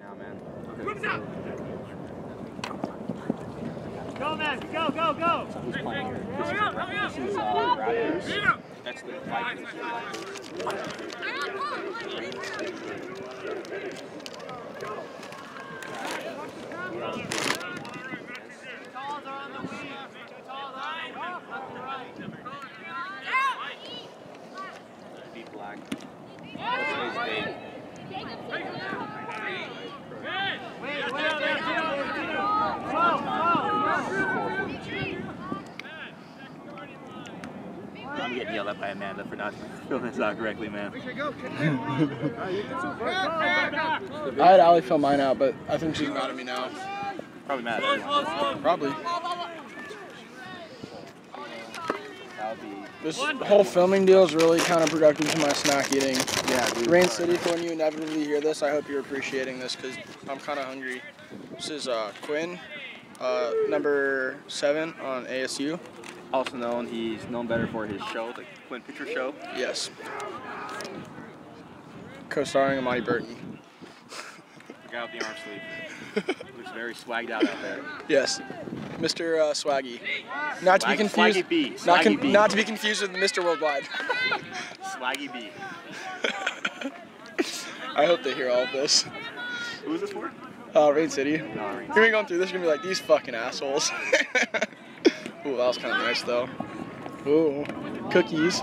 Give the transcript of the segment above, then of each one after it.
Yeah, man. Go, man. Go, go, go. Who's playing? This is Raptors. That's the Raptors. Talls are on the wing. Talls on the left and right. Deep black. I'm getting yelled at by Amanda for not filming this out correctly, man. I had Allie fill mine out, but I think she's mad at me now. Probably mad at everyone. Probably. Be... This whole filming deal is really counterproductive to my snack eating. Yeah, dude. Rain City, for when you inevitably hear this, I hope you're appreciating this because I'm kind of hungry. This is Quinn, number 7 on ASU. Also known, he's known better for his show, the Quinn Picture Show. Yes. Co-starring Amani Burton. The guy with the arm sleeve. Looks very swagged out there. Yes. Mr. Swaggy. Not to be confused. Swaggy B. Not to be confused with Mr. Worldwide. Swaggy B. I hope they hear all of this. Who is this for? Rain City. Rain You're gonna going through this, you're gonna be like, these fucking assholes. Ooh, that was kind of nice though. Ooh, cookies.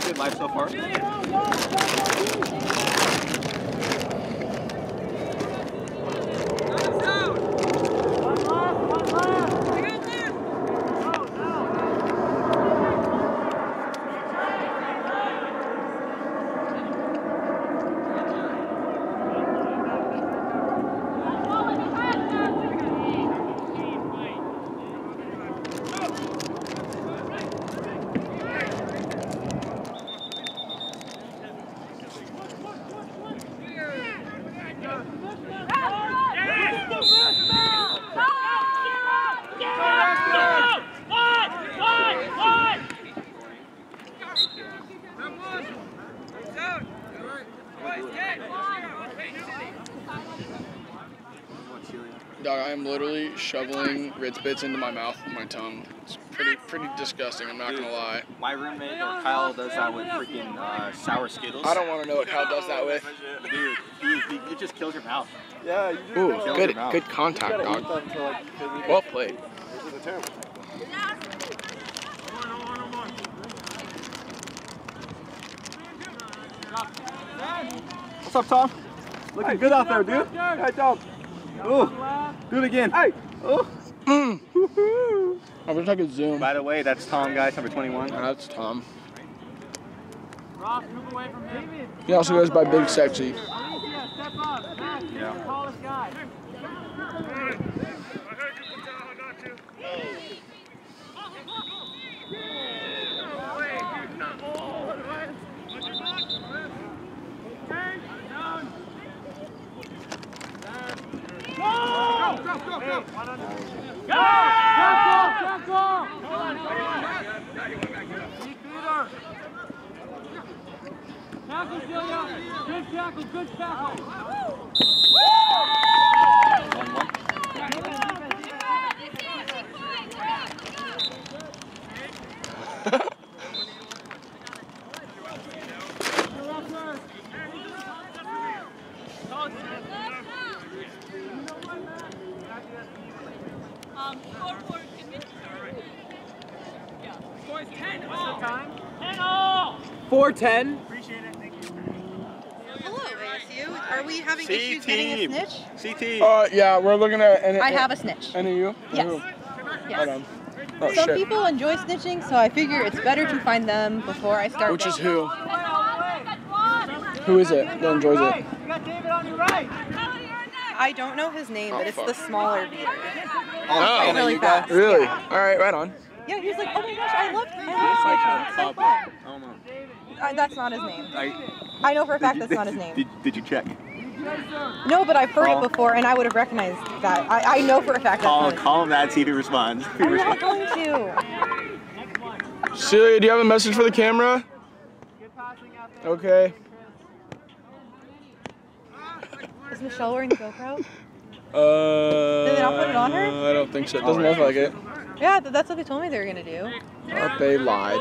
Good life so far. Dog, I am literally shoveling Ritz Bits into my mouth with my tongue. It's pretty disgusting, I'm not gonna lie. My roommate, or Kyle, does that with freaking sour Skittles. I don't want to know what Kyle does that with. Dude, it just kills your mouth. Yeah, you just Ooh, good contact, dog. Well played. What's up, Tom? Looking good out there, dude. Hey, Tom. Ooh, do it again. Hey. Oh. I wish I could zoom. By the way, that's Tom, guys, number 21. That's Tom. Ross, move away from him. He also goes by Big Sexy. Step up. Matt, you're the tallest guy. Tackle, Celia. Good tackle, good tackle. Score is 10 all. What's the time? 10 all. 4:10. Appreciate it. Thank you. Hello, ASU. Are we having issues getting a snitch? CT. Yeah, we're looking at. I have a snitch. Any of you? Yes. Who? Yes. Right on. Oh, Some shit. people enjoy snitching, so I figure it's better to find them before I start. Which is who? All the way. Who is it that enjoys it? You got David on your right. I don't know his name, but it's fuck. the smaller beater. Oh, Really fast. really? Yeah. All right, right on. Yeah, he was like, oh my gosh, I love snitching. It's so fun. That's not his name. I know for a fact that's not his name. Did you check? No, but I've heard it before, and I would have recognized that. I know for a fact that's not his name. Call him that, see if he responds. I'm not going to. Celia, do you have a message for the camera? Good passing Okay. Is Michelle wearing the GoPro? Did they not put it on her? I don't think so. It doesn't look like it. Yeah, that's what they told me they were gonna do. Oh, they lied.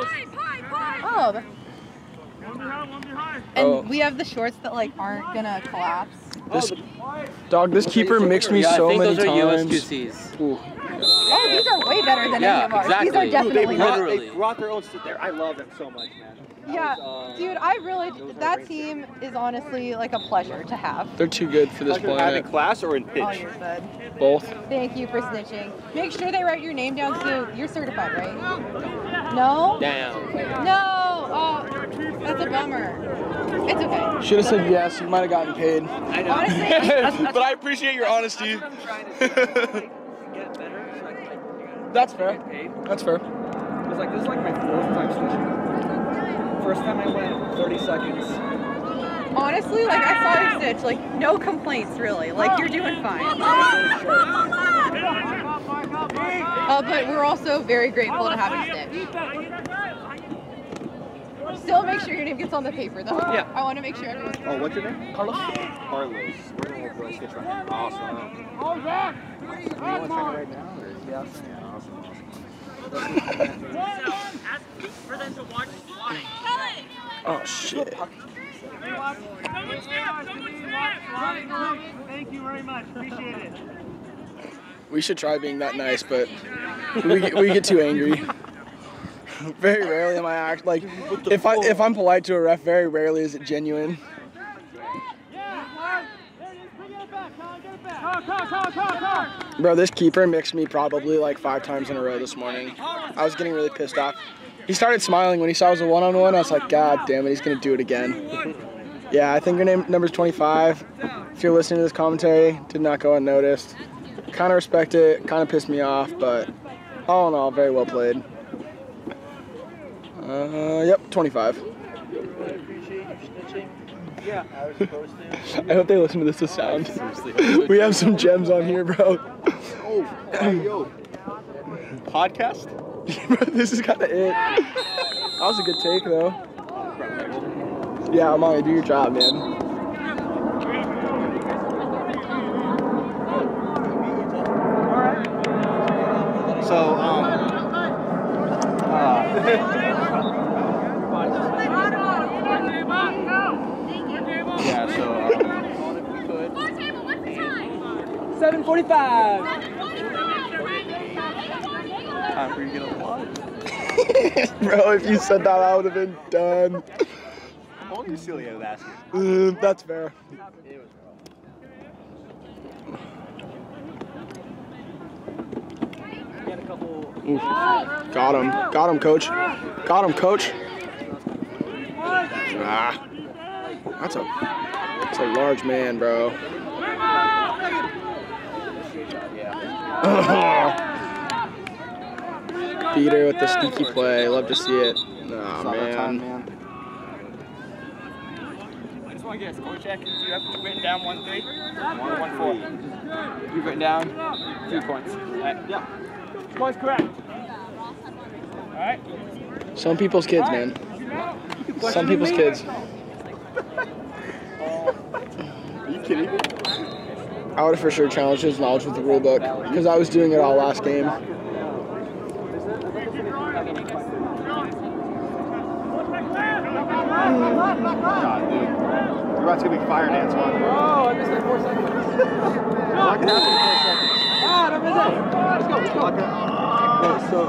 Oh. And we have the shorts that like aren't gonna collapse. This keeper mixed me so many times. USQCs. Ooh. Oh, these are way better than any of ours. Exactly. These are definitely better. They brought their own sit there. I love them so much, man. Yeah, dude, that team is honestly like a pleasure to have. They're too good for this planet. In class or in pitch? Oh, you're good. Both. Thank you for snitching. Make sure they write your name down so you're certified, right? No? Down. No! Oh, that's a bummer. It's okay. Should have said yes. You might have gotten paid. I know. Honestly, but I appreciate your honesty. That's fair. That's fair. It's like, this is like my 4th time switching. First time I went 30 seconds. honestly, like I saw your stitch. Like no complaints really. Like you're doing fine. But we're also very grateful to have you stitch. Still make sure your name gets on the paper though. Yeah. I want to make sure everyone's. Oh, what's your name? Carlos. Carlos. We're going to stitch right now. Awesome. You want to try it right now? Or? Yeah. Awesome. For them to watch slide. Oh shit. Thank you very much. Appreciate it. We should try being that nice, but we get too angry. Very rarely am I act like if I'm polite to a ref, very rarely is it genuine. Bro, this keeper mixed me probably like 5 times in a row this morning. I was getting really pissed off. He started smiling when he saw it was a one-on-one. I was like, God damn it, he's gonna do it again. Yeah, I think your number's 25. If you're listening to this commentary, did not go unnoticed. Kind of respect it, kind of pissed me off, but all in all, very well played. Yep, 25. Yeah, I was supposed to. I hope they listen to this with sound. We have some gems on here, bro. Oh, yo. Podcast? This is kind of it. That was a good take, though. Yeah, Molly, do your job, man. So, yeah, so, if we could. 7:45. Time for you to get on the water. Bro, if you said that, I would have been done. Only Celia was asking. That's fair. Ooh. Got him. Got him, coach. Got him, coach. Ah. That's a large man, bro. Peter with the sneaky play. Love to see it. Oh, man. I just want to get a score check. Do you have written down 1-3? 1-4. You've written down 3 points. Yeah. Score's correct. Alright. Some people's kids, man. Some people's kids. Are you kidding me? I would have for sure challenged his knowledge with the rule book because I was doing it all last game. God, dude. You're about to get a fire dance on. Oh, I missed like 4 seconds. Not gonna happen in 4 seconds. Ah, don't miss it. Let's go.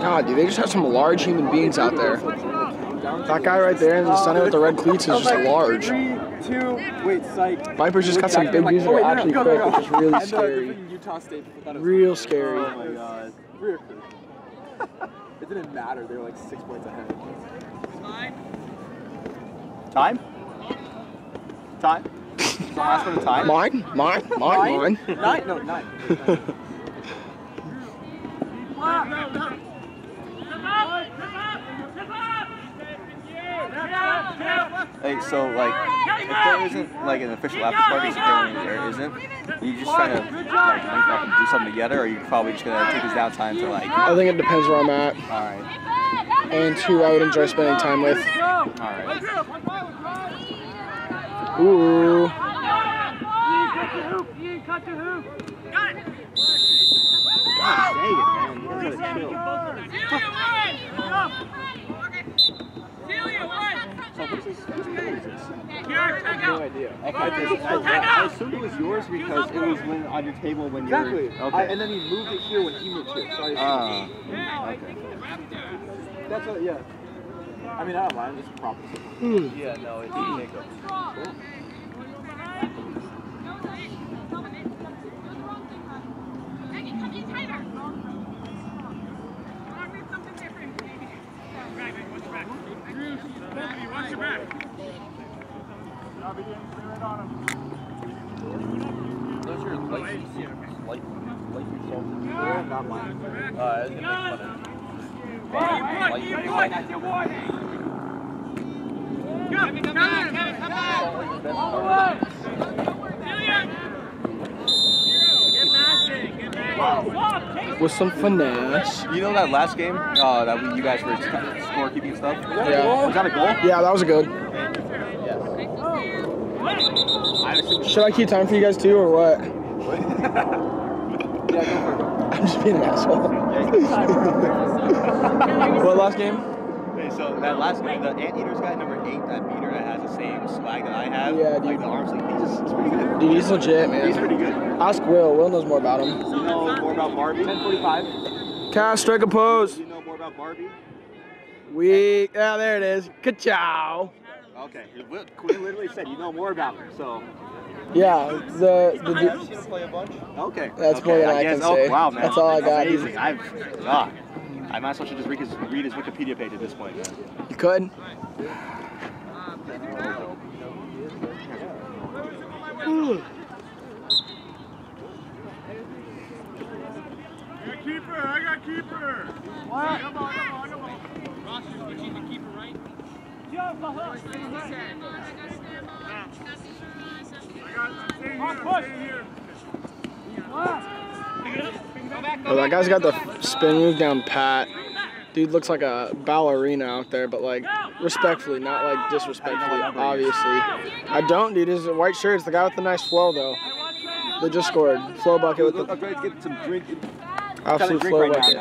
God, dude, they just have some large human beings out there. That guy right there in the center with the red cleats is just large. 3, 2, wait, psych. Viper's just got some big dudes that are actually quick, which is really scary. Utah State. Real scary. Oh my god. It didn't matter. They were like 6 points ahead. Time? Time? Last one to time? Mine? 9? No, 9. Hey, so like, if there isn't like an official after party, apparently there isn't, are you just trying to like link up and do something together, or are you probably just gonna take this downtime to like? I think it depends where I'm at. Alright. and who I would enjoy spending time with. All right. Ooh. God dang it, man. You guys gotta chill. So whose goal is this? No idea. I assumed it was yours because it was on your table when you were... Okay. And then he moved it here when he moved here. So okay. that's what, yeah. I mean, I don't mind. Just proper. Yeah, no, it didn't take up. Those are license salted. Yeah, not mine. I was gonna make fun of With some finesse. You know that last game that you guys were scorekeeping stuff? Yeah. Was that a goal? Yeah, that was a good. Yes. Should I keep time for you guys too, or what? Yeah, go for it. I'm just being an asshole. What last game? Okay, so that last game, the Anteater's guy, number 8, that beater that has the same swag that I have. Yeah, dude. Like the arm sleeve, he's pretty good. Dude, he's legit, man. He's pretty good. Ask Will. Will knows more about him. You know more about Barbie? 10:45. Cast, strike a pose. You know more about Barbie? Yeah, there it is. Ka-chow. Okay, Quinn literally said you know more about her, so. Yeah, I've seen him play a bunch. Okay. That's more than I can say. Wow, man. That's all I got. Amazing. I might as well just read his Wikipedia page at this point, man. You could. Keeper, I got keeper. What? Come on. Ross, you're switching to keeper, right? Oh, that guy's got the spin move down pat. Dude looks like a ballerina out there, but like respectfully, not like disrespectfully, obviously. I don't, dude. His white shirt. It's the guy with the nice flow, though. They just scored. Flow bucket with the I'm trying to get some drink. absolute flow bucket.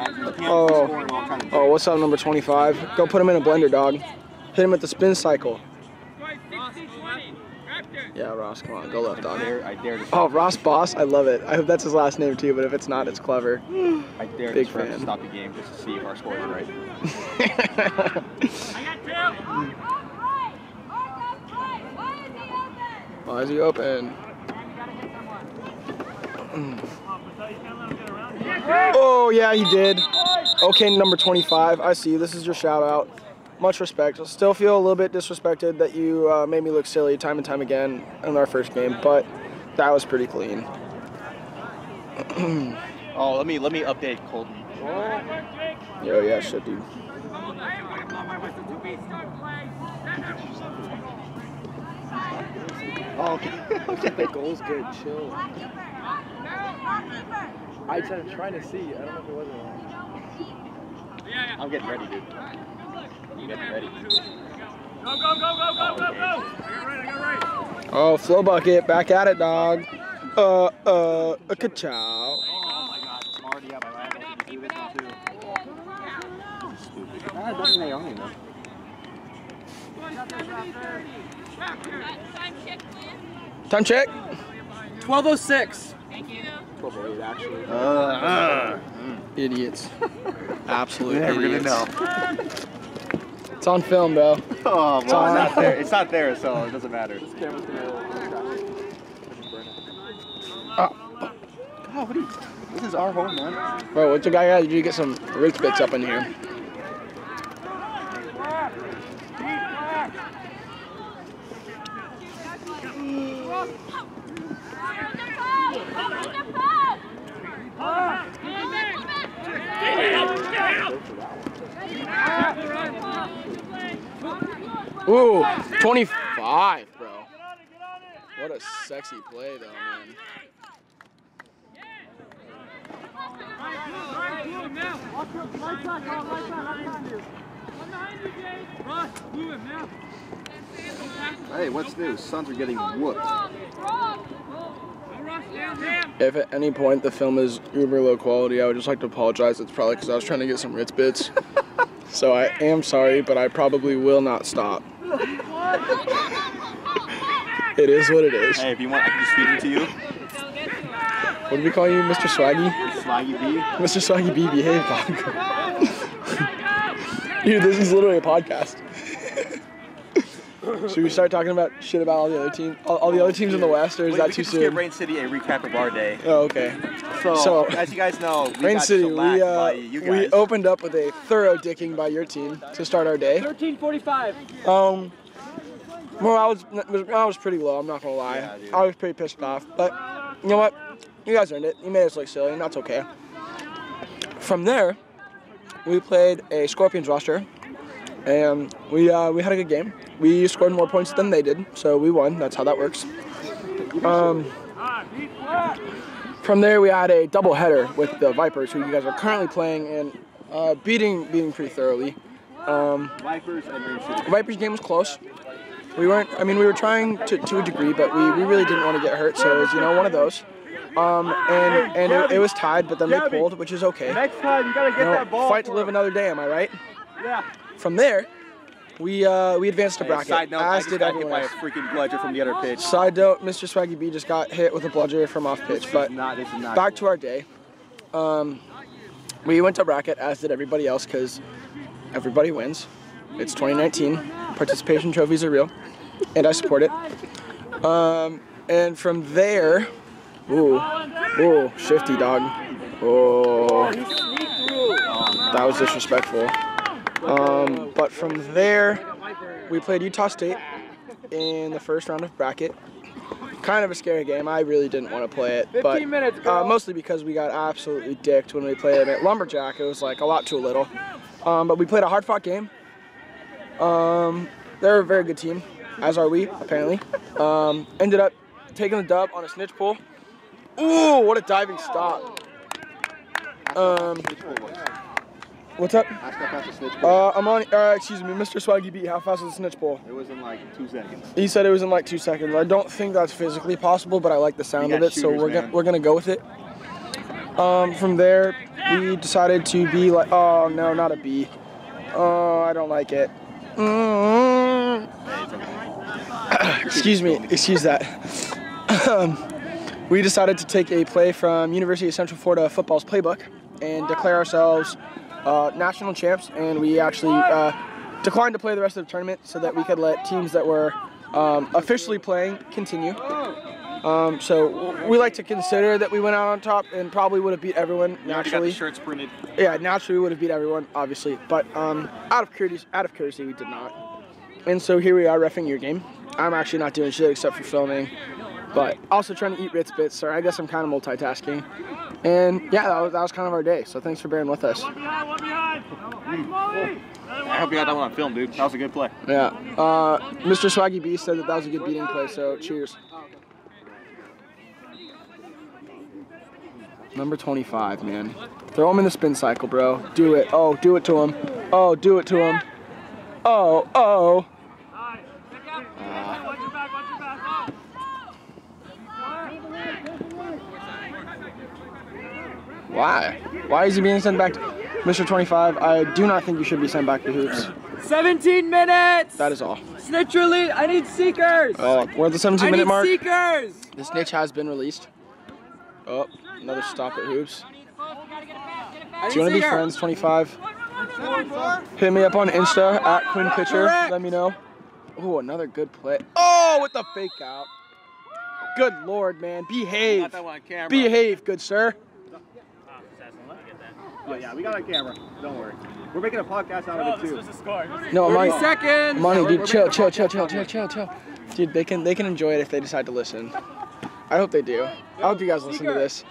Oh, what's up, number 25? Go put him in a blender, dog. Hit him with the spin cycle. Yeah, Ross, come on, go left, dog. I dare to. Oh, Ross Boss, I love it. I hope that's his last name too, but if it's not, it's clever. I dare Big to fan. stop the game just to see if our score is right. Why is he open? Oh, yeah, he did. Okay, number 25, I see you. This is your shout out. Much respect. I still feel a little bit disrespected that you made me look silly time and time again in our first game, but that was pretty clean. Oh, let me update Colton. Yo, yeah, shit, dude. Oh, okay. The goal's good. Chill. I'm trying to see. I don't know if it was or not. I'm getting ready, dude. I'm getting ready. Go. Oh, flow bucket, back at it, dog. A ka-chow. Oh my God, I'm already out. I have to do this one too. This is stupid. It doesn't they own though. Time check. 12:06. Thank you. 12:08 actually. Idiots. Absolute You're never idiots. gonna know. It's on film, bro. Oh, well, it's not there. It's not there, so it doesn't matter. This camera's gonna God, what are you? This is our home, man. Bro, what you guy got to do to get some roots bits up in here? Ooh, 25, bro. What a sexy play, though, man. Hey, what's new? Suns are getting whooped. If at any point the film is uber low quality, I would just like to apologize. It's probably because I was trying to get some Ritz bits. So I am sorry, but I probably will not stop. It is what it is. Hey, if you want, I can just feed them to you. What do we call you, Mr. Swaggy? Swaggy B. Mr. Swaggy B, behave, dog. Dude, this is literally a podcast. Should we start talking about shit about all the other teams, all the other teams in the West, or is that too soon? We can just give Rain City a recap of our day. Oh, okay. So as you guys know, we Rain got City, shellacked by you guys. we opened up with a thorough dicking by your team to start our day. 13:45. Well, I was pretty low. I'm not gonna lie. Yeah, dude. I was pretty pissed off, but you know what? You guys earned it. You made us look silly, and that's okay. From there, we played a Scorpions roster, and we had a good game. We scored more points than they did, so we won. That's how that works. From there, we had a doubleheader with the Vipers, who you guys are currently playing and beating pretty thoroughly. Vipers and Rain City. Vipers game was close. We were trying to a degree, but we really didn't want to get hurt, so it was, one of those. It was tied, but then they pulled, which is okay. Next time you gotta get that ball. Fight to live another day, am I right? Yeah. From there, we advanced to bracket, Side note, I as just did got hit everyone by a else. freaking bludger from the other pitch. Side note, Mr. Swaggy B just got hit with a bludger from off pitch, but This is not back cool. to our day. We went to bracket, as did everybody else, because everybody wins. It's 2019. Participation trophies are real, and I support it. And from there, ooh, shifty dog. Oh, that was disrespectful. But from there, we played Utah State in the first round of bracket. Kind of a scary game. I really didn't want to play it, but 15 minutes, girl. mostly because we got absolutely dicked when we played it at Lumberjack. It was like a lot too little. But we played a hard-fought game. They're a very good team, as are we, apparently. Ended up taking the dub on a snitch pull. Ooh, what a diving stop. What's up? Ask how fast the snitch pull. I'm on, excuse me, Mr. Swaggy B, how fast was the snitch pull? It was in like 2 seconds. He said it was in like 2 seconds. I don't think that's physically possible, but I like the sound We of got it, so shooters, we're gonna go with it. From there, we decided to be like, oh no, not a B. Oh, I don't like it. Excuse me, excuse that. We decided to take a play from University of Central Florida football's playbook and declare ourselves national champs, and we actually declined to play the rest of the tournament so that we could let teams that were officially playing continue. So we like to consider that we went out on top and probably would have beat everyone We already got naturally. the shirts printed. Yeah, naturally we would have beat everyone, obviously, but out of courtesy, we did not. And so here we are reffing your game. I'm actually not doing shit except for filming, but also trying to eat Ritz bits. So I guess I'm kind of multitasking. And yeah, that was kind of our day. So thanks for bearing with us. I hope you got that one on film, dude. That was a good play. Yeah. Mr. Swaggy B said that was a good beating play. So cheers. Number 25, man. Throw him in the spin cycle, bro. Do it. Oh, do it to him. Oh, do it to him. Oh. Why? Why is he being sent back to Mr. 25? I do not think you should be sent back to hoops. 17 minutes. That is all. Snitch release. I need seekers. Oh, we're at the 17-minute mark. Seekers. The snitch has been released. Oh, another stop at hoops. Do you want to be friends, 25? Hit me up on Insta at Quinn Pitcher. Let me know. Oh, another good play. Oh, with the fake out. Good Lord, man. Behave. Got that one on camera. Behave, good sir. Yeah, we got it on camera. Don't worry. We're making a podcast out of it too. No, 30 Money. seconds. Money, dude, chill. Dude, they can enjoy it if they decide to listen. I hope they do. I hope you guys listen to this.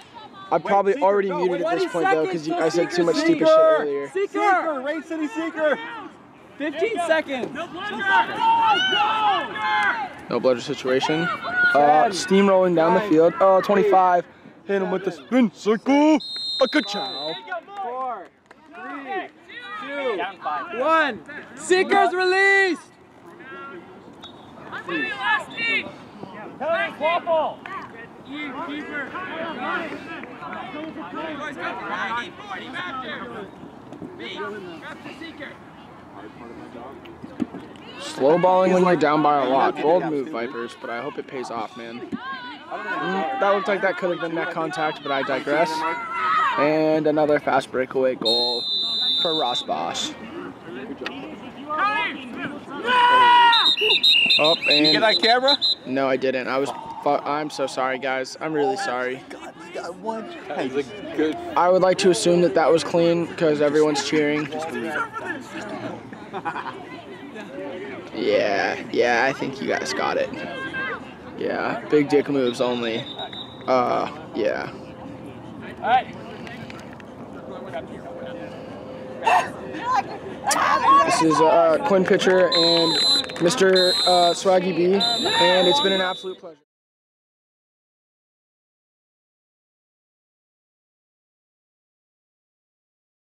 I'm probably already muted at this point though because I said too much stupid shit earlier. Seeker. Rain City Seeker. 15 seconds. No bludger situation. Steamrolling down the field. Oh, 25. Hit him with the spin cycle. A good chow. 4, 3, Down 5. 1. Seekers released. Kelly, Quapple. Slow balling when you're down by a lot. Bold move, Vipers, but I hope it pays off, man. That looked like that could have been net contact, but I digress. And another fast breakaway goal for Ross Bosch. Oh, and Did you get that camera? no, I didn't. I'm so sorry, guys. I'm really sorry. I would like to assume that that was clean because everyone's cheering. Yeah, I think you guys got it. Yeah, big dick moves only. Yeah. Alright. This is Quinn Pitcher and Mr. Swaggy B, and it's been an absolute pleasure.